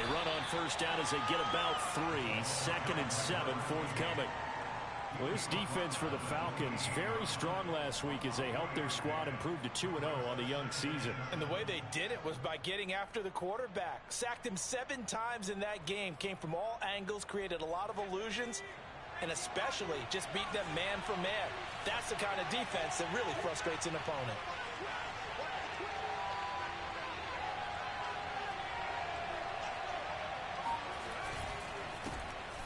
They run on first down as they get about 3. 2nd and 7, forthcoming. Well, this defense for the Falcons, very strong last week as they helped their squad improve to 2-0 on the young season. And the way they did it was by getting after the quarterback. Sacked him 7 times in that game. Came from all angles, created a lot of illusions, and especially just beat them man for man. That's the kind of defense that really frustrates an opponent.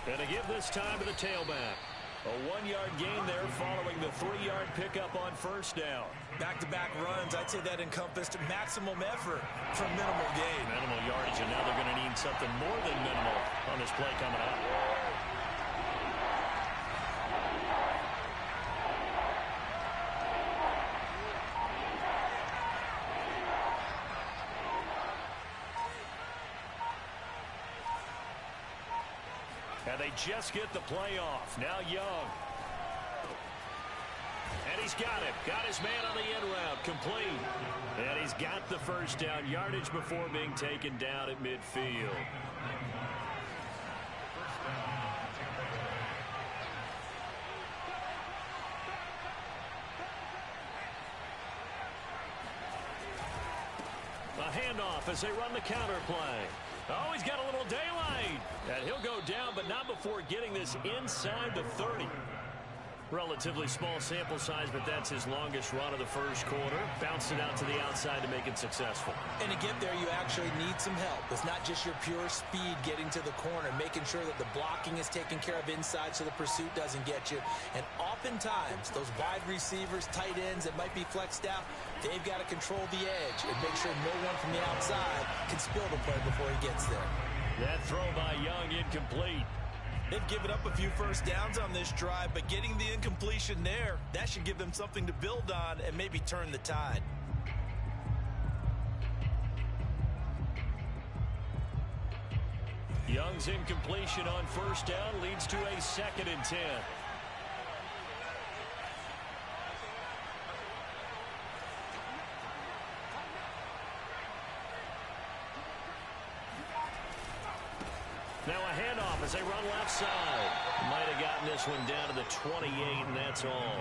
And they give this time to the tailback. A 1-yard gain there following the 3-yard pickup on first down. Back-to-back runs, I'd say that encompassed maximum effort for minimal gain. Minimal yardage, and now they're going to need something more than minimal on this play coming up. And they just get the play off. Now Young. And he's got it. Got his man on the end route. Complete. And he's got the first down. Yardage before being taken down at midfield. A handoff as they run the counter play. Oh, he's got a little daylight. And he'll go down, but not before getting this inside the 30. Relatively small sample size, but that's his longest run of the first quarter. Bounced it out to the outside to make it successful. And to get there, you actually need some help. It's not just your pure speed getting to the corner, making sure that the blocking is taken care of inside so the pursuit doesn't get you. And oftentimes, those wide receivers, tight ends that might be flexed out, they've got to control the edge and make sure no one from the outside can spill the play before he gets there. That throw by Young incomplete. They've given up a few first downs on this drive, but getting the incompletion there, that should give them something to build on and maybe turn the tide. Young's incompletion on first down leads to a 2nd and 10. Now a handoff as they run left side. Might have gotten this one down to the 28, and that's all.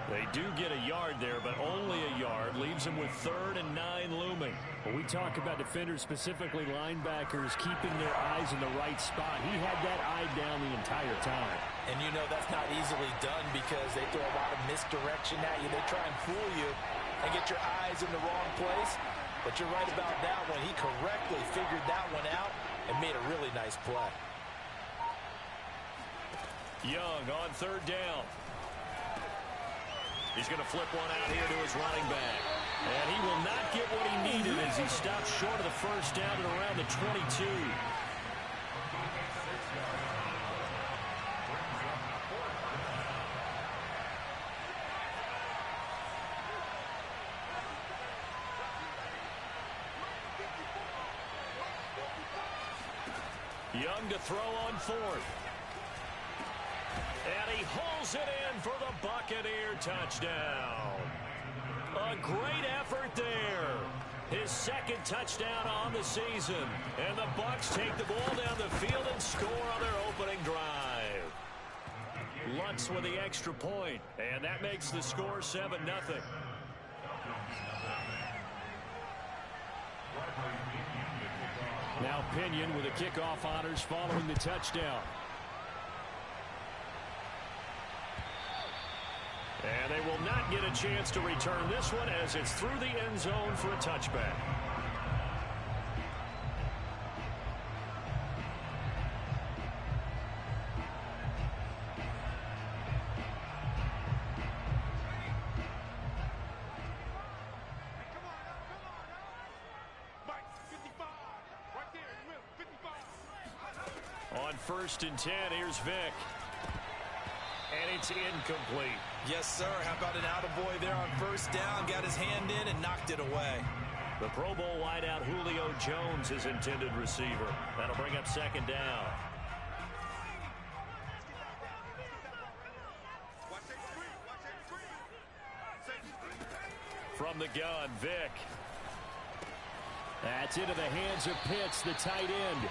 They do get a yard there, but only a yard. Leaves them with 3rd and 9 looming. When we talk about defenders, specifically linebackers, keeping their eyes in the right spot, he had that eye down the entire time. And you know that's not easily done because they throw a lot of misdirection at you. They try and fool you and get your eyes in the wrong place. But you're right about that one. He correctly figured that one out and made a really nice play. Young on 3rd down. He's going to flip one out here to his running back. And he will not get what he needed as he stops short of the first down at around the 22. Young to throw on 4th. And he hauls it in for the Buccaneer touchdown. A great effort there. His 2nd touchdown on the season. And the Bucs take the ball down the field and score on their opening drive. Lutz with the extra point. And that makes the score 7-0. Now Pinion with the kickoff honors following the touchdown. And they will not get a chance to return this one as it's through the end zone for a touchback. On 1st and 10, here's Vick. And it's incomplete. Yes, sir. How about an attaboy there on first down? Got his hand in and knocked it away. The Pro Bowl wideout Julio Jones is intended receiver. That'll bring up 2nd down. From the gun, Vick. That's into the hands of Pitts, the tight end.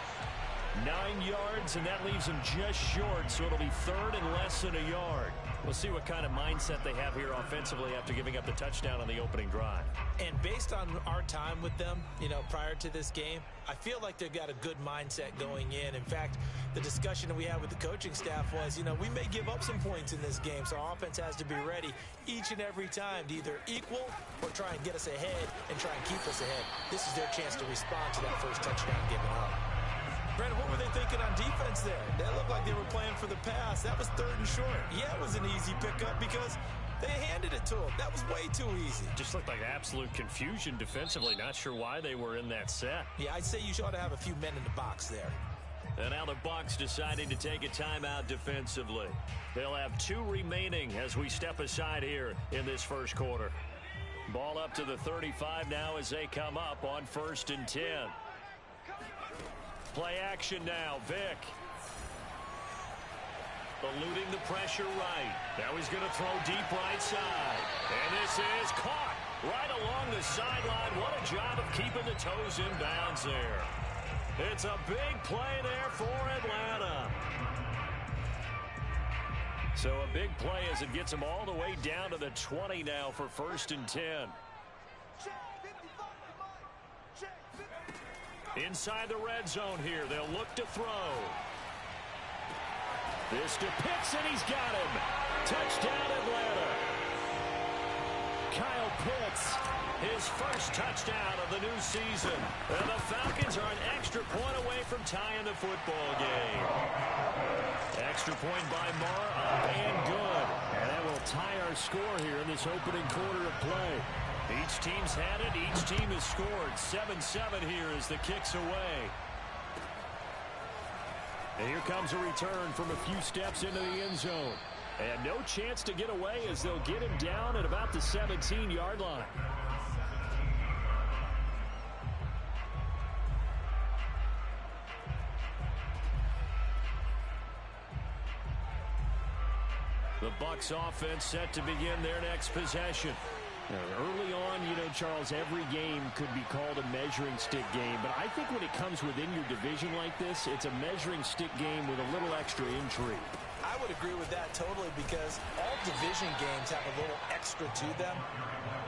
9 yards, and that leaves him just short, so it'll be third and less than a yard. We'll see what kind of mindset they have here offensively after giving up the touchdown on the opening drive. And based on our time with them, prior to this game, I feel like they've got a good mindset going in. In fact, the discussion that we had with the coaching staff was, we may give up some points in this game, so our offense has to be ready each and every time to either equal or try and get us ahead and try and keep us ahead. This is their chance to respond to that first touchdown given up. Brandon, what were they thinking on defense there? They looked like they were playing for the pass. That was third and short. Yeah, it was an easy pickup because they handed it to them. That was way too easy. Just looked like absolute confusion defensively. Not sure why they were in that set. Yeah, I'd say you ought to have a few men in the box there. And now the Bucs deciding to take a timeout defensively. They'll have 2 remaining as we step aside here in this first quarter. Ball up to the 35 now as they come up on 1st and 10. Play action now, Vick. Eluding the pressure right. Now he's going to throw deep right side. And this is caught right along the sideline. What a job of keeping the toes in bounds there. It's a big play there for Atlanta. So a big play as it gets them all the way down to the 20 now for 1st and 10. Inside the red zone here. They'll look to throw. This to Pitts, and he's got him. Touchdown, Atlanta. Kyle Pitts, his first touchdown of the new season. And the Falcons are an extra point away from tying the football game. Extra point by Marr, up and good. And that will tie our score here in this opening quarter of play. Each team's had it. Each team has scored. 7-7 here as the kick's away. And here comes a return from a few steps into the end zone. And no chance to get away as they'll get him down at about the 17-yard line. The Bucs offense set to begin their next possession. Early on, Charles, every game could be called a measuring stick game. But I think when it comes within your division like this, it's a measuring stick game with a little extra intrigue. I would agree with that totally because all division games have a little extra to them.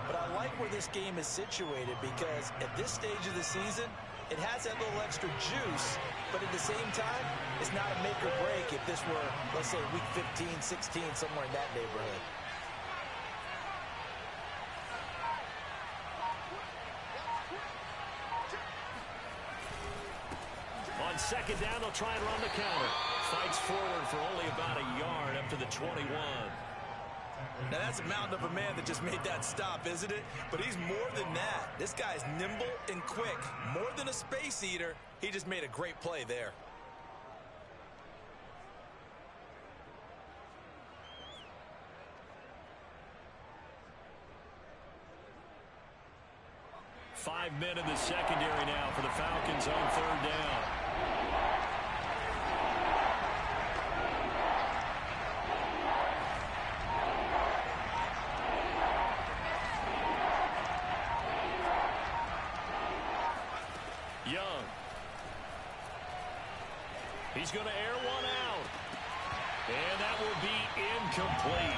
But I like where this game is situated because at this stage of the season, it has that little extra juice. But at the same time, it's not a make or break if this were, let's say, week 15, 16, somewhere in that neighborhood. On second down, they'll try and run the counter. Fights forward for only about a yard up to the 21. Now that's a mountain of a man that just made that stop, isn't it? But he's more than that. This guy's nimble and quick. More than a space eater. He just made a great play there. Five men in the secondary now for the Falcons on third down. Young. He's going to air one out. And that will be incomplete.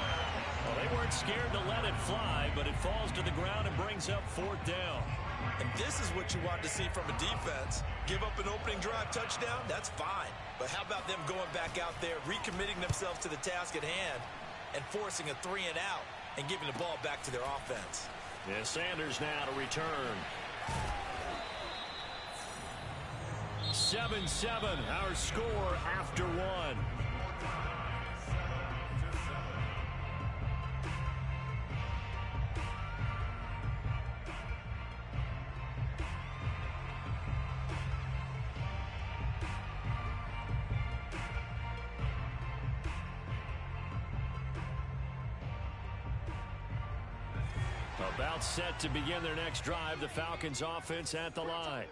Well, they weren't scared to let it fly, but it falls to the ground and brings up fourth down. And this is what you want to see from a defense. Give up an opening drive touchdown, that's fine. But how about them going back out there, recommitting themselves to the task at hand, and forcing a 3 and out, and giving the ball back to their offense. Yeah, Sanders now to return. 7-7, our score after one. About set to begin their next drive, the Falcons offense at the line.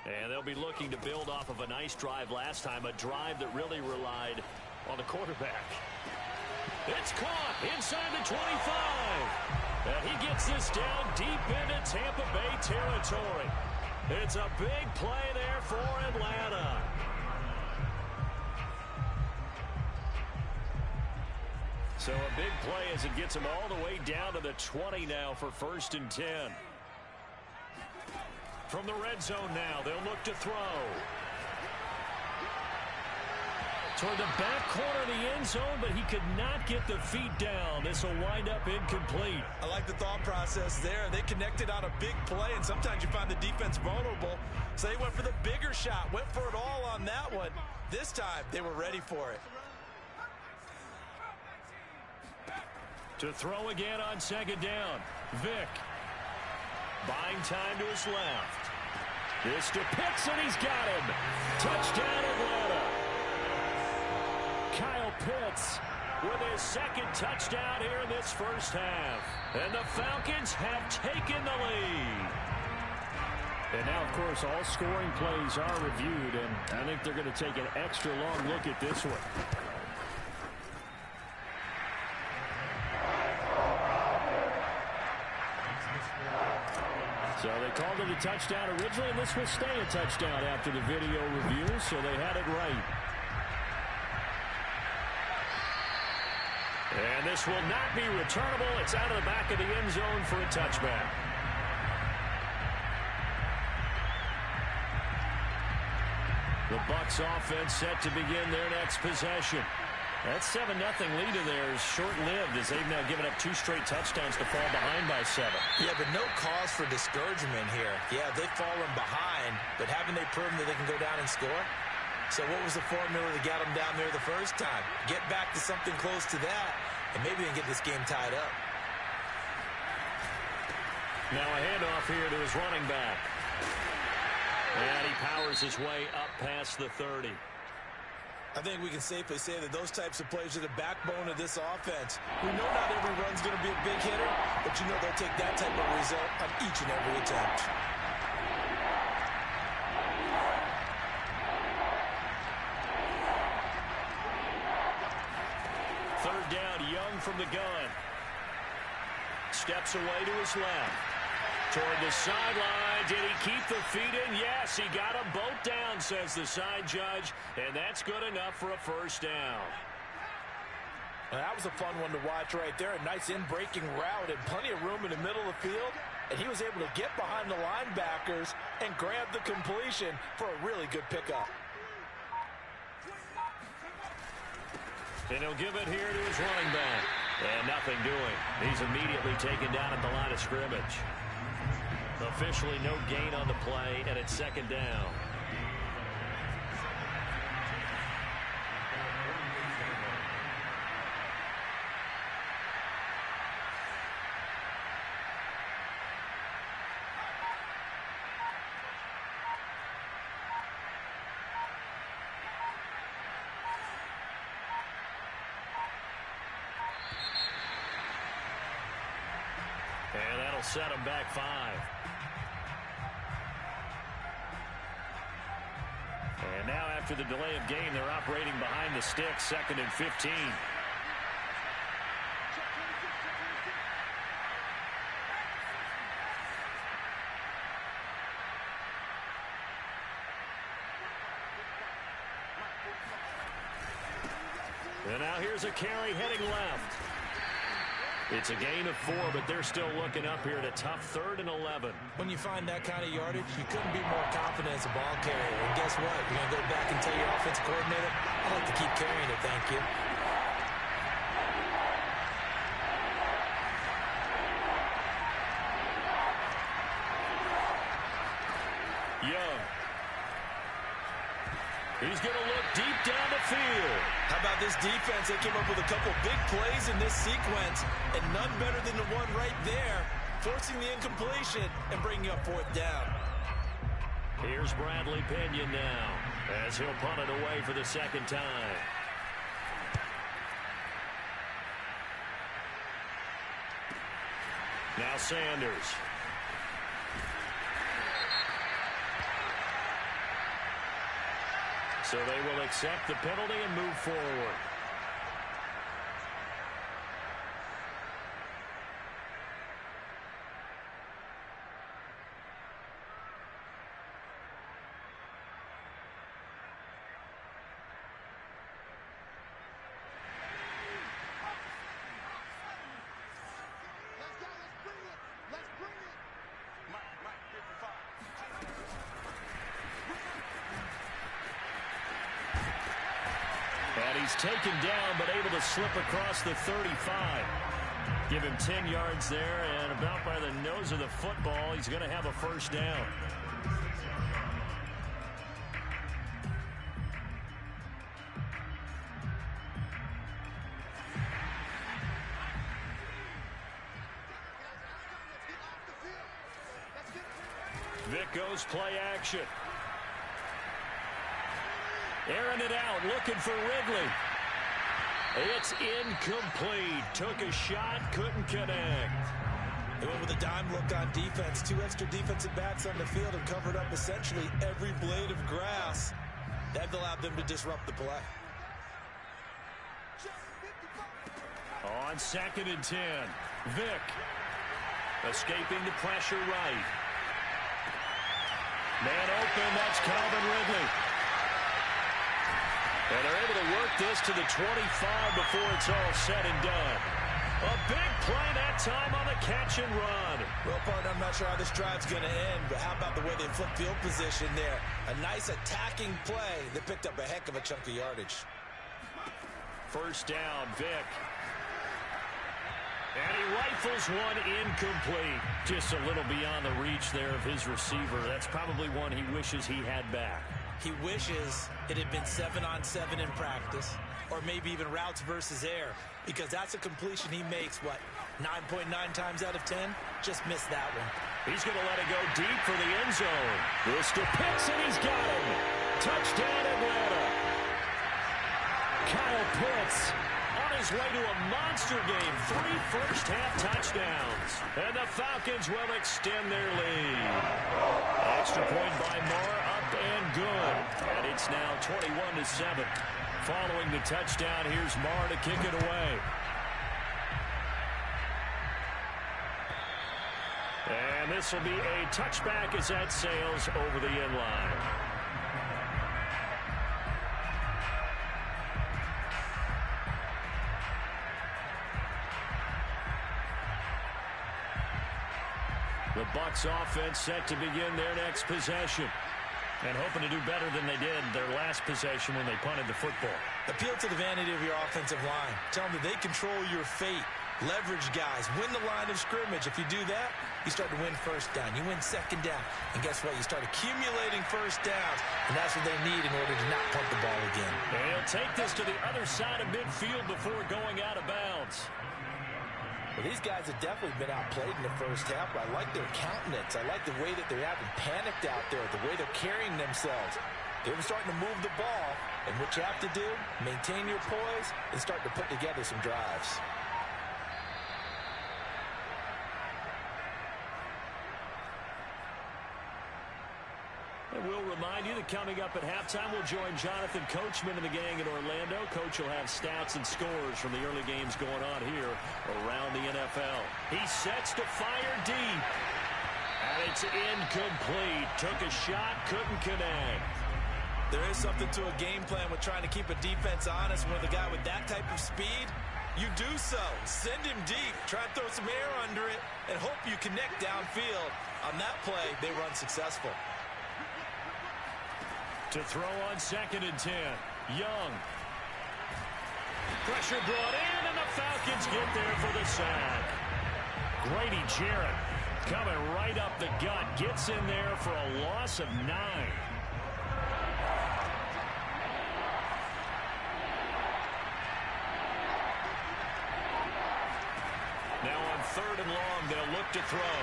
And they'll be looking to build off of a nice drive last time, a drive that really relied on the quarterback. It's caught inside the 25. And he gets this down deep into Tampa Bay territory. It's a big play there for Atlanta. So a big play as it gets him all the way down to the 20 now for 1st and 10. From the red zone now, they'll look to throw. Toward the back corner of the end zone, but he could not get the feet down. This will wind up incomplete. I like the thought process there. They connected on a big play, and sometimes you find the defense vulnerable. So they went for the bigger shot, went for it all on that one. This time, they were ready for it. To throw again on 2nd down. Vick. Buying time to his left. This to Pitts, and he's got him. Touchdown, Atlanta. Kyle Pitts with his 2nd touchdown here in this first half. And the Falcons have taken the lead. And now, of course, all scoring plays are reviewed, and I think they're going to take an extra long look at this one. So they called it a touchdown originally, and this will stay a touchdown after the video review, so they had it right. And this will not be returnable. It's out of the back of the end zone for a touchback. The Bucs offense set to begin their next possession. That 7-0 lead of theirs short-lived as they've now given up 2 straight touchdowns to fall behind by 7. Yeah, but no cause for discouragement here. Yeah, they've fallen behind, but haven't they proven that they can go down and score? So what was the formula that got them down there the first time? Get back to something close to that, and maybe they can get this game tied up. Now a handoff here to his running back. And he powers his way up past the 30. I think we can safely say that those types of plays are the backbone of this offense. We know not every run's going to be a big hitter, but you know they'll take that type of result on each and every attempt. Third down, Young from the gun. Steps away to his left. Toward the sideline. Did he keep the feet in? Yes, he got them both down, says the side judge, and that's good enough for a first down. Now, that was a fun one to watch right there. A nice in-breaking route and plenty of room in the middle of the field, and he was able to get behind the linebackers and grab the completion for a really good pickup. And he'll give it here to his running back. And nothing doing. He's immediately taken down at the line of scrimmage. Officially no gain on the play, and it's 2nd down. And that'll set him back 5. And now after the delay of game, they're operating behind the sticks, 2nd and 15. And now here's a carry heading left. It's a gain of 4, but they're still looking up here at a tough 3rd and 11. When you find that kind of yardage, you couldn't be more confident as a ball carrier. And guess what? You're going to go back and tell your offensive coordinator, I'd like to keep carrying it, thank you. Young. He's going to look deep down the field. How about this defense? They came up with a couple big plays in this sequence, and none better than the one right there, forcing the incompletion and bringing up 4th down. Here's Bradley Pinion now, as he'll punt it away for the 2nd time. Now Sanders. So they will accept the penalty and move forward. he's taken down, but able to slip across the 35. Give him 10 yards there, and about by the nose of the football, he's going to have a first down. Vic goes play action. Airing it out, looking for Ridley. It's incomplete. Took a shot, couldn't connect. They went with a dime look on defense. 2 extra defensive backs on the field and covered up essentially every blade of grass. That allowed them to disrupt the play. On 2nd and 10, Vic escaping the pressure right. Man open, that's Calvin Ridley. And they're able to work this to the 25 before it's all said and done. A big play that time on the catch and run. Well, partner, I'm not sure how this drive's going to end, but how about the way they flipped field position there? A nice attacking play that picked up a heck of a chunk of yardage. First down, Vic. And he rifles one incomplete. Just a little beyond the reach there of his receiver. That's probably one he wishes he had back. He wishes it had been 7-on-7 in practice, or maybe even routes versus air, because that's a completion he makes, what, 9.9 times out of 10? Just missed that one. He's going to let it go deep for the end zone. This to Pitts, and he's got him. Touchdown, Atlanta. Kyle Pitts on his way to a monster game. 3 first-half touchdowns. And the Falcons will extend their lead. Extra point by Moore, up and good. And it's now 21-7. Following the touchdown, here's Moore to kick it away. And this will be a touchback as that sails over the end line. The Bucs offense set to begin their next possession. And hoping to do better than they did their last possession when they punted the football. Appeal to the vanity of your offensive line. Tell them that they control your fate. Leverage guys. Win the line of scrimmage. If you do that, you start to win first down. You win second down. And guess what? You start accumulating first downs. And that's what they need in order to not punt the ball again. And he'll take this to the other side of midfield before going out of bounds. Well, these guys have definitely been outplayed in the first half, but I like their countenance. I like the way that they're having panicked out there, the way they're carrying themselves. They're starting to move the ball, and what you have to do, maintain your poise and start to put together some drives. And we'll remind you that coming up at halftime, we'll join Jonathan Coachman and the gang in Orlando. Coach will have stats and scores from the early games going on here around the NFL. He sets to fire deep. And it's incomplete. Took a shot, couldn't connect. There is something to a game plan with trying to keep a defense honest. With a guy with that type of speed, you do so. Send him deep. Try and throw some air under it and hope you connect downfield. On that play, they were unsuccessful. To throw on 2nd and 10. Young. Pressure brought in, and the Falcons get there for the sack. Grady Jarrett coming right up the gut. Gets in there for a loss of 9. Now on 3rd and long, they'll look to throw.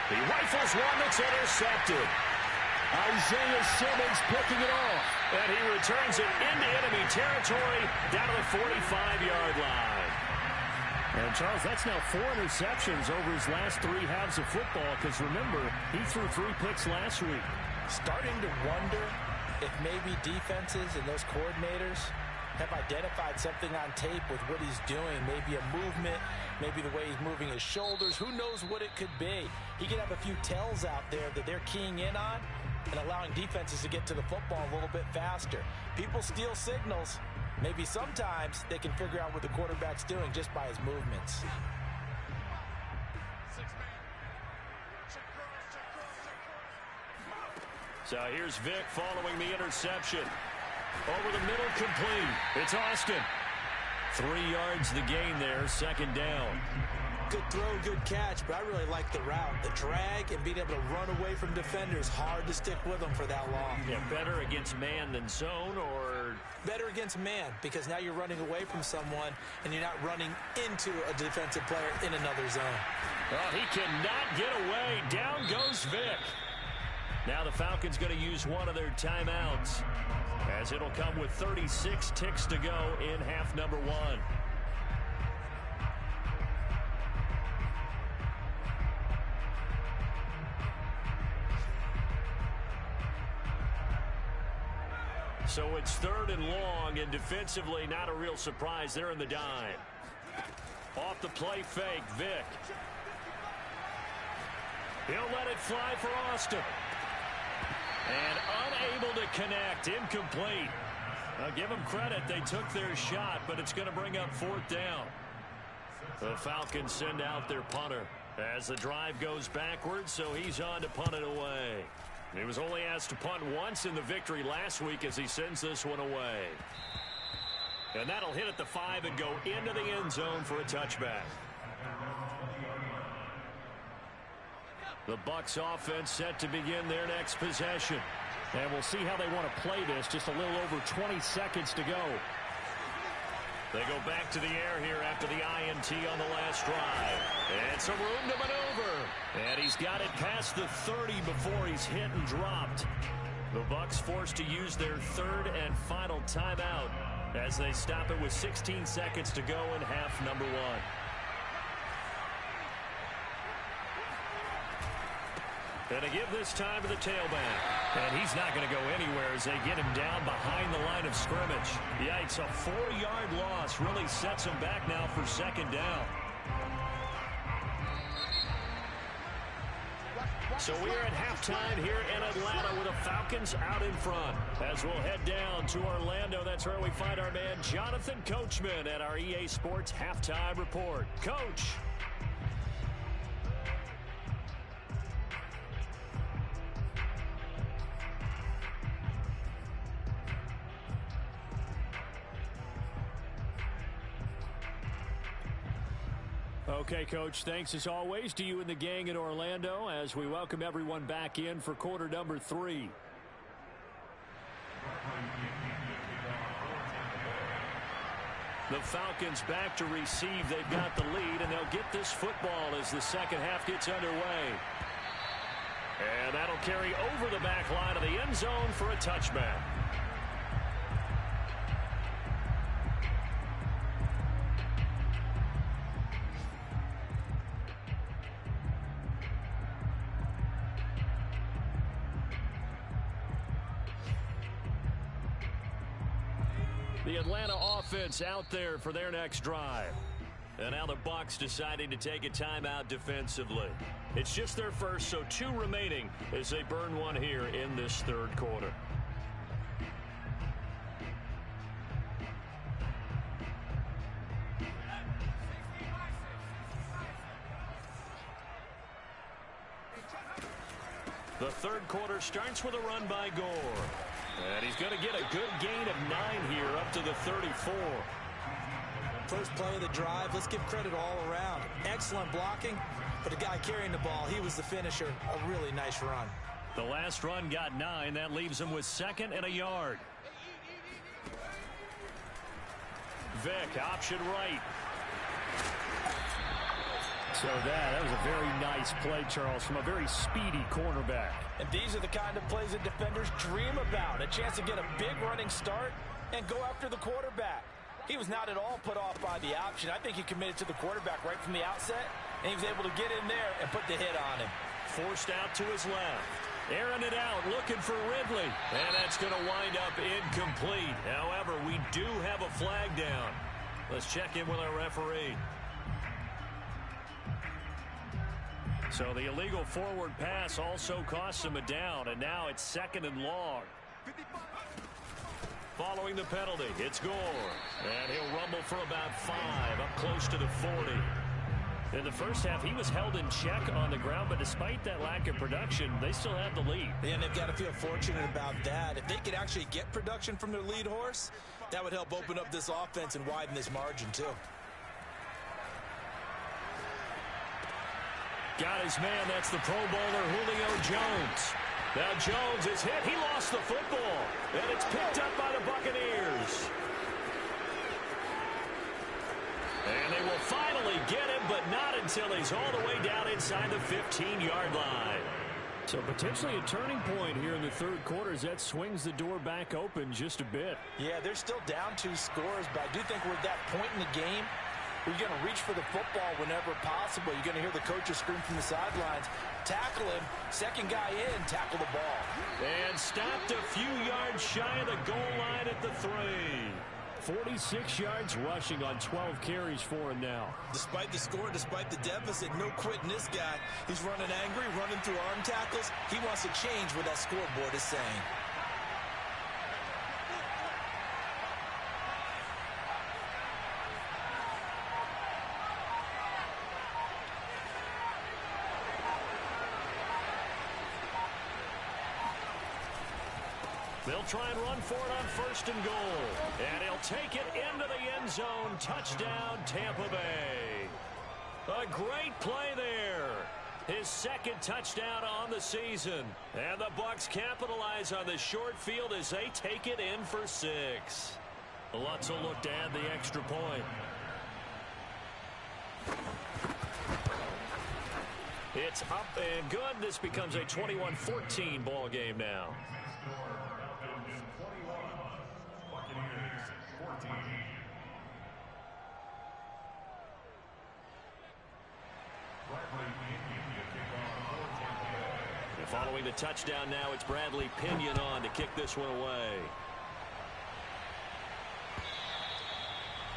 He rifles one that's intercepted. Isaiah Simmons picking it off. And he returns it into enemy territory down to the 45-yard line. And, Charles, that's now 4 interceptions over his last 3 halves of football, because, remember, he threw 3 picks last week. Starting to wonder if maybe defenses and those coordinators have identified something on tape with what he's doing. Maybe a movement, maybe the way he's moving his shoulders. Who knows what it could be? He could have a few tells out there that they're keying in on and allowing defenses to get to the football a little bit faster. People steal signals. Maybe sometimes they can figure out what the quarterback's doing just by his movements. So here's Vic following the interception. Over the middle, complete. It's Austin. 3 yards the gain there, second down. Good throw, good catch, but I really like the route. The drag and being able to run away from defenders, hard to stick with them for that long. Yeah, better against man than zone, or? Better against man, because now you're running away from someone and you're not running into a defensive player in another zone. Oh, he cannot get away. Down goes Vic. Now the Falcons going to use one of their timeouts, as it'll come with 36 ticks to go in half number 1. So it's 3rd and long, and defensively not a real surprise. They're in the dime. Off the play fake, Vic. He'll let it fly for Austin. And unable to connect, incomplete. I'll give them credit, they took their shot, but it's going to bring up 4th down. The Falcons send out their punter as the drive goes backwards, so he's on to punt it away. He was only asked to punt once in the victory last week as he sends this one away. And that'll hit at the 5 and go into the end zone for a touchback. The Bucs offense set to begin their next possession. And we'll see how they want to play this. Just a little over 20 seconds to go. They go back to the air here after the INT on the last drive. And some room to maneuver. And he's got it past the 30 before he's hit and dropped. The Bucs forced to use their 3rd and final timeout as they stop it with 16 seconds to go in half number 1. And they give this time to the tailback. And he's not going to go anywhere as they get him down behind the line of scrimmage. Yikes, a 4-yard loss really sets him back now for 2nd down. So we're at halftime here in Atlanta with the Falcons out in front. As we'll head down to Orlando, that's where we find our man Jonathan Coachman at our EA Sports Halftime Report. Coach. Okay, Coach, thanks as always to you and the gang in Orlando as we welcome everyone back in for quarter number 3. The Falcons back to receive. They've got the lead, and they'll get this football as the second half gets underway. And that'll carry over the back line of the end zone for a touchback. The Atlanta offense out there for their next drive. And now the Bucs deciding to take a timeout defensively. It's just their first, so 2 remaining as they burn one here in this 3rd quarter. The 3rd quarter starts with a run by Gore. And he's going to get a good gain of 9 here up to the 34. First play of the drive, let's give credit all around. Excellent blocking, but the guy carrying the ball, he was the finisher. A really nice run. The last run got 9. That leaves him with 2nd and a yard. Vic, option right. So that was a very nice play, Charles, from a very speedy cornerback. And these are the kind of plays that defenders dream about. A chance to get a big running start and go after the quarterback. He was not at all put off by the option. I think he committed to the quarterback right from the outset, and he was able to get in there and put the hit on him. Forced out to his left. Airing it out, looking for Ridley. And that's going to wind up incomplete. However, we do have a flag down. Let's check in with our referee. So the illegal forward pass also costs him a down, and now it's 2nd and long. Following the penalty, it's Gore. And he'll rumble for about 5, up close to the 40. In the first half, he was held in check on the ground, but despite that lack of production, they still have the lead. Yeah, and they've got to feel fortunate about that. If they could actually get production from their lead horse, that would help open up this offense and widen this margin, too. Got his man. That's the Pro Bowler, Julio Jones. Now Jones is hit. He lost the football. And it's picked up by the Buccaneers. And they will finally get him, but not until he's all the way down inside the 15-yard line. So potentially a turning point here in the third quarter as that swings the door back open just a bit. Yeah, they're still down 2 scores, but I do think we're at that point in the game where you're going to reach for the football whenever possible. You're going to hear the coaches scream from the sidelines, tackle him, second guy in, tackle the ball. And stopped a few yards shy of the goal line at the 3. 46 yards rushing on 12 carries for him now. Despite the score, despite the deficit, no quitting this guy. He's running angry, running through arm tackles. He wants to change what that scoreboard is saying. They'll try and run for it on 1st and goal. And he'll take it into the end zone. Touchdown, Tampa Bay. A great play there. His 2nd touchdown on the season. And the Bucs capitalize on the short field as they take it in for 6. Lutz will look to add the extra point. It's up and good. This becomes a 21-14 ball game now. Following the touchdown now, it's Bradley Pinion on to kick this one away.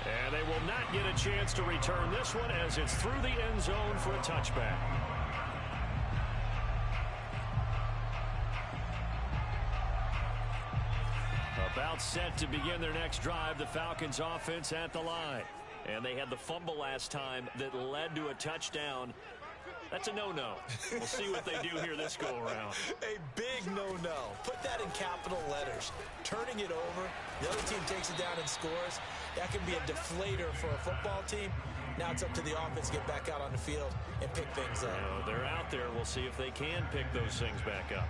And they will not get a chance to return this one as it's through the end zone for a touchback. About set to begin their next drive, the Falcons offense at the line. And they had the fumble last time that led to a touchdown. That's a no-no. We'll see what they do here this go-around. A big no-no. Put that in capital letters. Turning it over, the other team takes it down and scores. That can be a deflator for a football team. Now it's up to the offense to get back out on the field and pick things up. They're out there. We'll see if they can pick those things back up.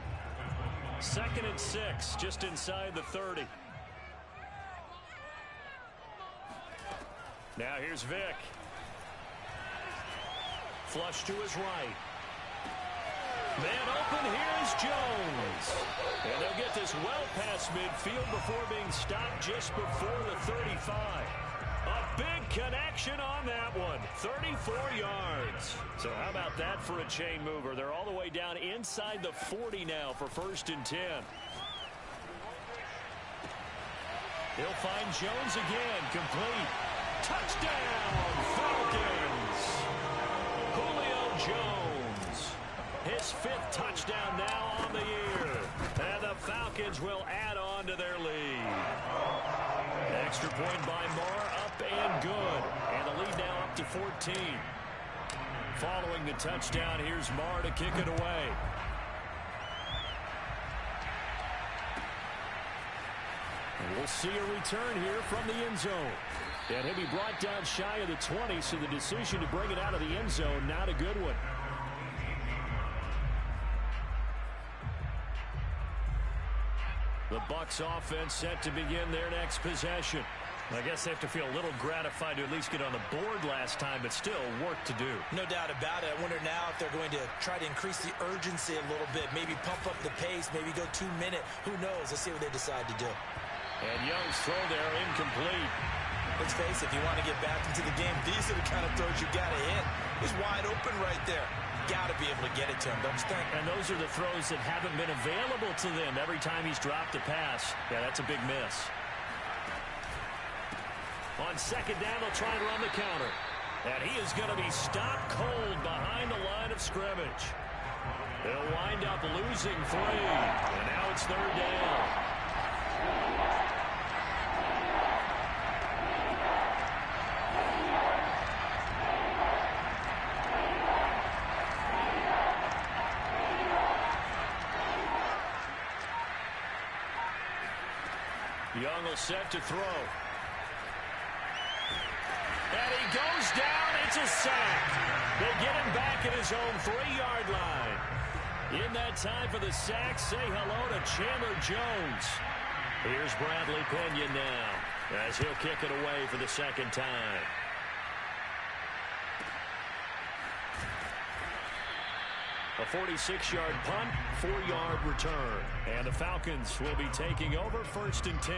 2nd and 6, just inside the 30. Now here's Vick. Flush to his right. Man open, here's Jones. And they'll get this well past midfield before being stopped just before the 35. A big connection on that one. 34 yards. So how about that for a chain mover? They're all the way down inside the 40 now for 1st and 10. He'll find Jones again. Complete. Touchdown, Falcons. Julio Jones. His 5th touchdown now on the year. And the Falcons will add on to their lead. Extra point by Marr, up and good. And the lead now up to 14. Following the touchdown, here's Marr to kick it away. And we'll see a return here from the end zone. And he'll be brought down shy of the 20, so the decision to bring it out of the end zone, not a good one. The Bucs offense set to begin their next possession. I guess they have to feel a little gratified to at least get on the board last time, but still work to do. No doubt about it. I wonder now if they're going to try to increase the urgency a little bit, maybe pump up the pace, maybe go 2-minute. Who knows? Let's see what they decide to do. And Young's throw there incomplete. Let's face it, if you want to get back into the game, these are the kind of throws you got to hit. He's wide open right there. Got to be able to get it to him, don't you think? And those are the throws that haven't been available to them every time he's dropped a pass. Yeah, that's a big miss. On 2nd down, they'll try and run the counter. And he is going to be stopped cold behind the line of scrimmage. They'll wind up losing 3. And now it's 3rd down. Young will set to throw. And he goes down. It's a sack. They get him back at his own 3-yard line. In that time for the sack, say hello to Chandler Jones. Here's Bradley Pinion now as he'll kick it away for the second time. A 46-yard punt, 4-yard return. And the Falcons will be taking over 1st and 10.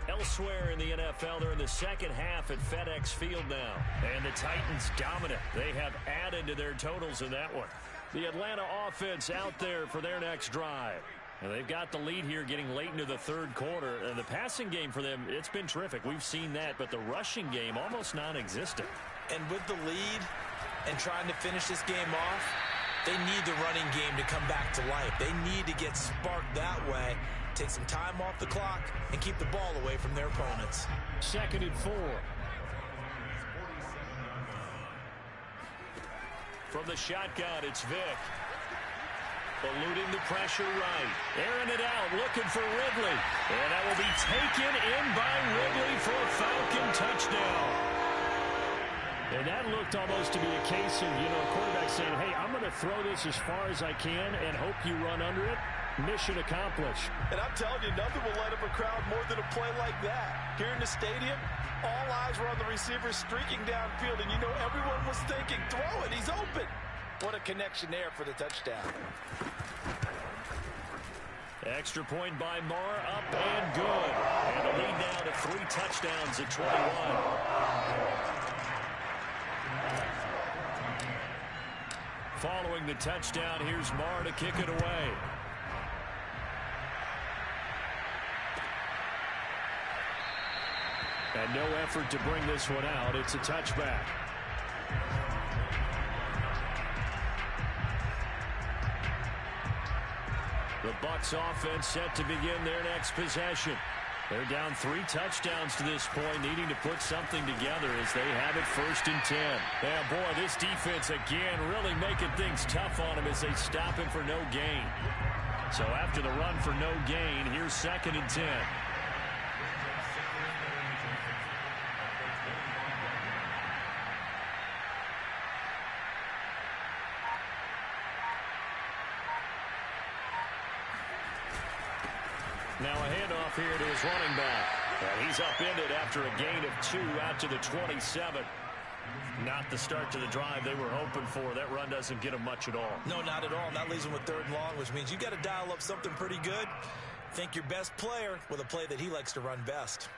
Elsewhere in the NFL, they're in the second half at FedEx Field now. And the Titans dominant. They have added to their totals in that one. The Atlanta offense out there for their next drive. And they've got the lead here getting late into the 3rd quarter. And the passing game for them, it's been terrific. We've seen that. But the rushing game, almost non-existent. And with the lead and trying to finish this game off, they need the running game to come back to life. They need to get sparked that way, take some time off the clock, and keep the ball away from their opponents. 2nd and 4. From the shotgun, it's Vick. Eluding the pressure right. Airing it out, looking for Ridley. And that will be taken in by Ridley for a Falcon touchdown. And that looked almost to be a case of, a quarterback saying, hey, I'm going to throw this as far as I can and hope you run under it. Mission accomplished. And I'm telling you, nothing will light up a crowd more than a play like that. Here in the stadium, all eyes were on the receiver streaking downfield, and everyone was thinking, throw it, he's open. What a connection there for the touchdown. Extra point by Marr, up and good. And a lead now to 3 touchdowns at 21. Following the touchdown, here's Marr to kick it away. And no effort to bring this one out. It's a touchback. The Bucs offense set to begin their next possession. They're down 3 touchdowns to this point, needing to put something together as they have it 1st and 10. Yeah, boy, this defense again really making things tough on him as they stop him for no gain. So after the run for no gain, here's 2nd and 10. Now a handoff here to his running back. And he's upended after a gain of 2 out to the 27. Not the start to the drive they were hoping for. That run doesn't get him much at all. No, not at all. And that leaves him with 3rd and long, which means you got to dial up something pretty good. Think your best player with a play that he likes to run best.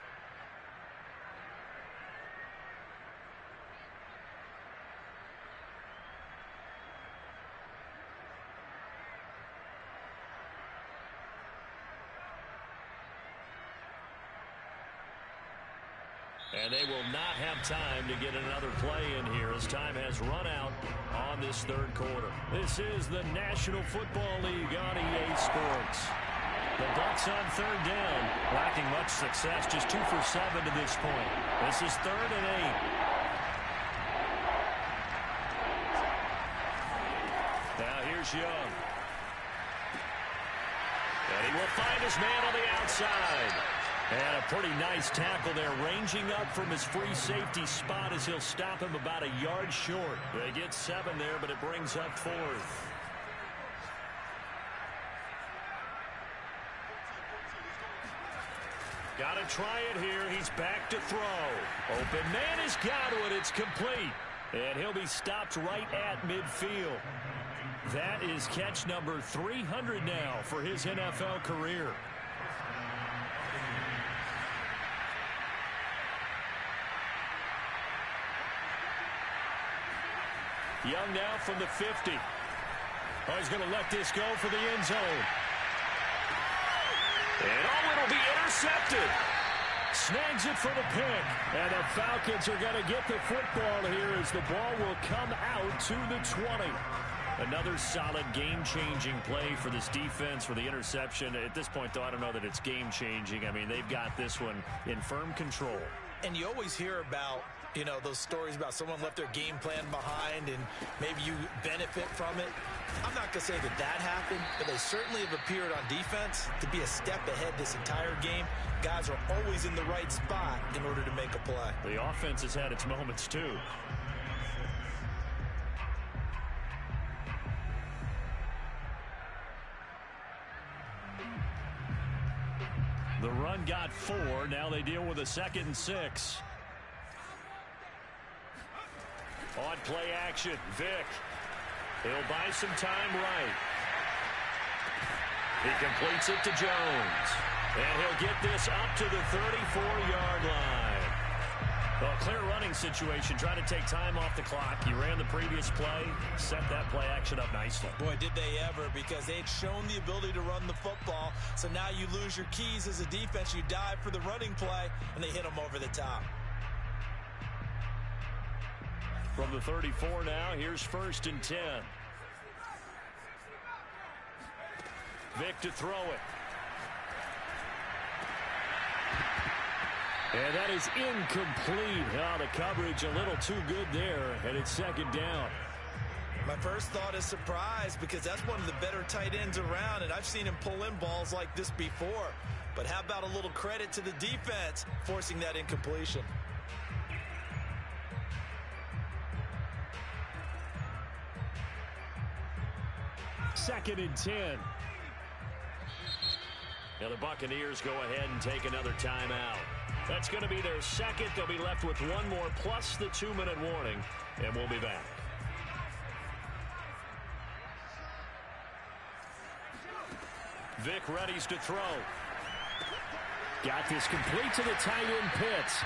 And they will not have time to get another play in here as time has run out on this 3rd quarter. This is the National Football League on EA Sports. The Bucs on 3rd down, lacking much success, just 2 for 7 to this point. This is 3rd and 8. Now here's Young. And he will find his man on the outside. And a pretty nice tackle there, ranging up from his free safety spot as he'll stop him about a yard short. They get 7 there, but it brings up 4th. Got to try it here. He's back to throw. Open man has got it. It's complete. And he'll be stopped right at midfield. That is catch number 300 now for his NFL career. Young now from the 50. Oh, he's going to let this go for the end zone. And it'll be intercepted. Snags it for the pick. And the Falcons are going to get the football here as the ball will come out to the 20. Another solid game-changing play for this defense for the interception. At this point, though, I don't know that it's game-changing. I mean, they've got this one in firm control. And you always hear about You know, those stories about someone left their game plan behind and maybe you benefit from it. I'm not going to say that happened, but they certainly have appeared on defense to be a step ahead this entire game. Guys are always in the right spot in order to make a play. The offense has had its moments, too. The run got 4. Now they deal with a 2nd and 6. On play action, Vick. He'll buy some time right. He completes it to Jones. And he'll get this up to the 34-yard line. Well, a clear running situation, trying to take time off the clock. He ran the previous play, set that play action up nicely. Boy, did they ever, because they'd shown the ability to run the football. So now you lose your keys as a defense. You dive for the running play, and they hit them over the top. From the 34 now, here's 1st and 10. Vick to throw it. And that is incomplete. Oh, the coverage a little too good there, and it's 2nd down. My first thought is surprise, because that's one of the better tight ends around, and I've seen him pull in balls like this before. But how about a little credit to the defense forcing that incompletion? Second and 10. Now the Buccaneers go ahead and take another timeout. That's going to be their 2nd. They'll be left with 1 more plus the 2-minute warning, and we'll be back. Vick readies to throw. Got this complete to the tight end Pitts.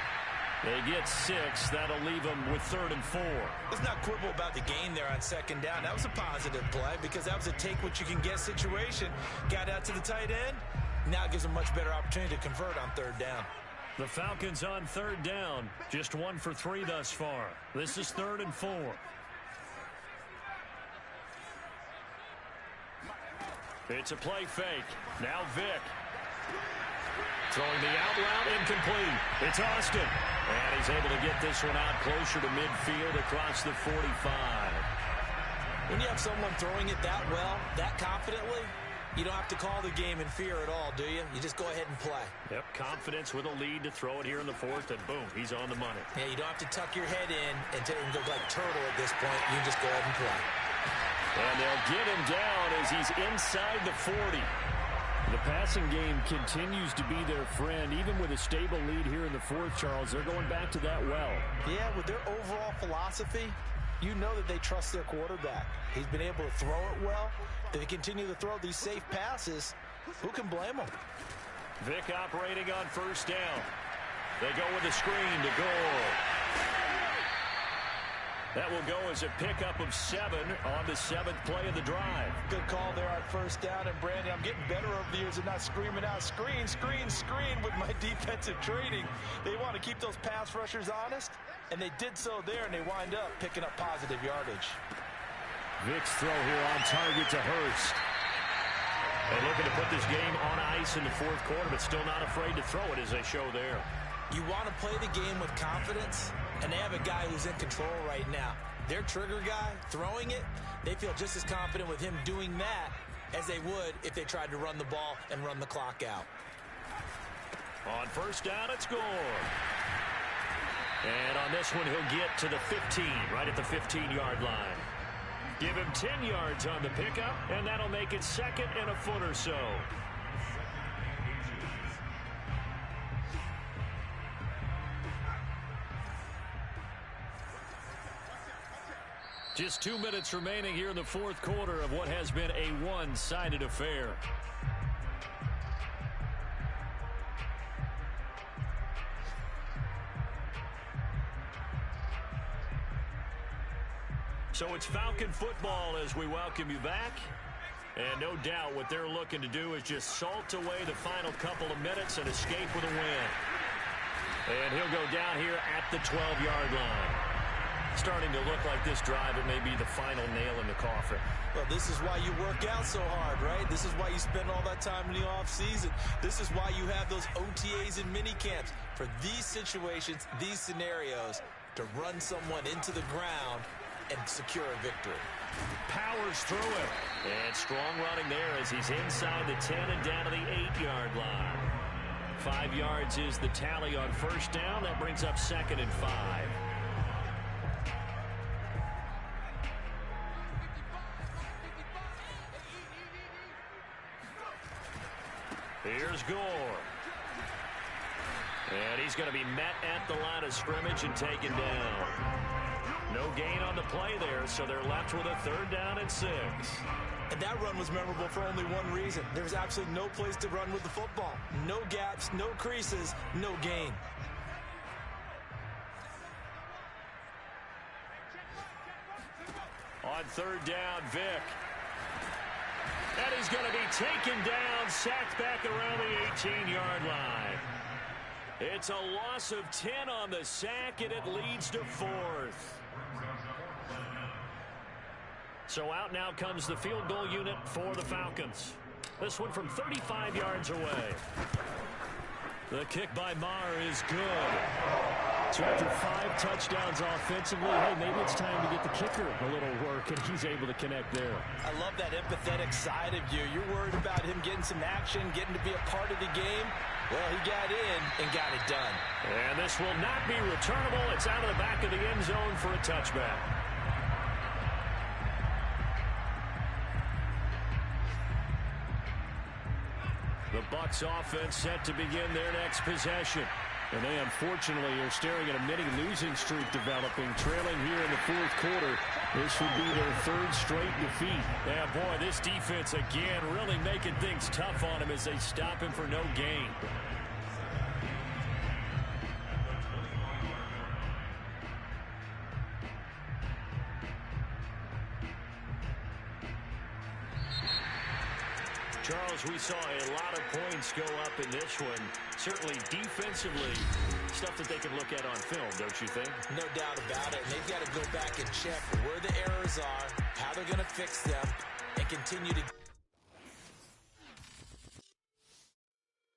They get 6. That'll leave them with 3rd and 4. Let's not quibble about the gain there on 2nd down. That was a positive play because that was a take-what-you-can-get situation. Got out to the tight end. Now it gives them a much better opportunity to convert on 3rd down. The Falcons on 3rd down. Just 1 for 3 thus far. This is 3rd and 4. It's a play fake. Now Vick. Throwing the out route, incomplete. It's Austin. And he's able to get this one out closer to midfield across the 45. When you have someone throwing it that well, that confidently, you don't have to call the game in fear at all, do you? You just go ahead and play. Yep, confidence with a lead to throw it here in the 4th, and boom, he's on the money. Yeah, you don't have to tuck your head in and go like turtle at this point. You can just go ahead and play. And they'll get him down as he's inside the 40. The passing game continues to be their friend. Even with a stable lead here in the 4th, Charles, they're going back to that well. Yeah, with their overall philosophy, you know that they trust their quarterback. He's been able to throw it well. They continue to throw these safe passes. Who can blame them? Vick operating on 1st down. They go with a screen to goal. That will go as a pickup of 7 on the 7th play of the drive. Good call there on 1st down. And, Brandon, I'm getting better over the years and not screaming out, screen, screen, screen with my defensive training. They want to keep those pass rushers honest, and they did so there, and they wind up picking up positive yardage. Vick's throw here on target to Hurst. And looking to put this game on ice in the 4th quarter, but still not afraid to throw it as they show there. You want to play the game with confidence, and they have a guy who's in control right now. Their trigger guy, throwing it, they feel just as confident with him doing that as they would if they tried to run the ball and run the clock out. On 1st down, it's scored. And on this one, he'll get to the 15, right at the 15-yard line. Give him 10 yards on the pickup, and that'll make it 2nd and a foot or so. Just 2 minutes remaining here in the 4th quarter of what has been a one-sided affair. So it's Falcon football as we welcome you back. And no doubt what they're looking to do is just salt away the final couple of minutes and escape with a win. And he'll go down here at the 12-yard line. Starting to look like this drive, it may be the final nail in the coffin. Well, this is why you work out so hard, right? This is why you spend all that time in the offseason. This is why you have those OTAs and mini camps. For these situations, these scenarios, to run someone into the ground and secure a victory. Powers through it. And strong running there as he's inside the 10 and down to the 8-yard line. 5 yards is the tally on first down. That brings up 2nd and 5. Here's Gore. And he's going to be met at the line of scrimmage and taken down. No gain on the play there, so they're left with a 3rd down and 6. And that run was memorable for only one reason. There was absolutely no place to run with the football. No gaps, no creases, no gain. On 3rd down, Vick. And he's going to be taken down, sacked back around the 18-yard line. It's a loss of 10 on the sack, and it leads to 4th. So out now comes the field goal unit for the Falcons. This one from 35 yards away. The kick by Maher is good. So after 5 touchdowns offensively, hey, maybe it's time to get the kicker a little work, and he's able to connect there. I love that empathetic side of you. You're worried about him getting some action, getting to be a part of the game. Well, he got in and got it done. And this will not be returnable. It's out of the back of the end zone for a touchback. The Bucs offense set to begin their next possession. And they unfortunately are staring at a mini losing streak developing, trailing here in the 4th quarter. This would be their 3rd straight defeat. Yeah, boy, this defense again really making things tough on him as they stop him for no gain. Charles, we saw a lot of points go up in this one. Certainly defensively, stuff that they can look at on film, don't you think? No doubt about it. And they've got to go back and check where the errors are, how they're going to fix them, and continue to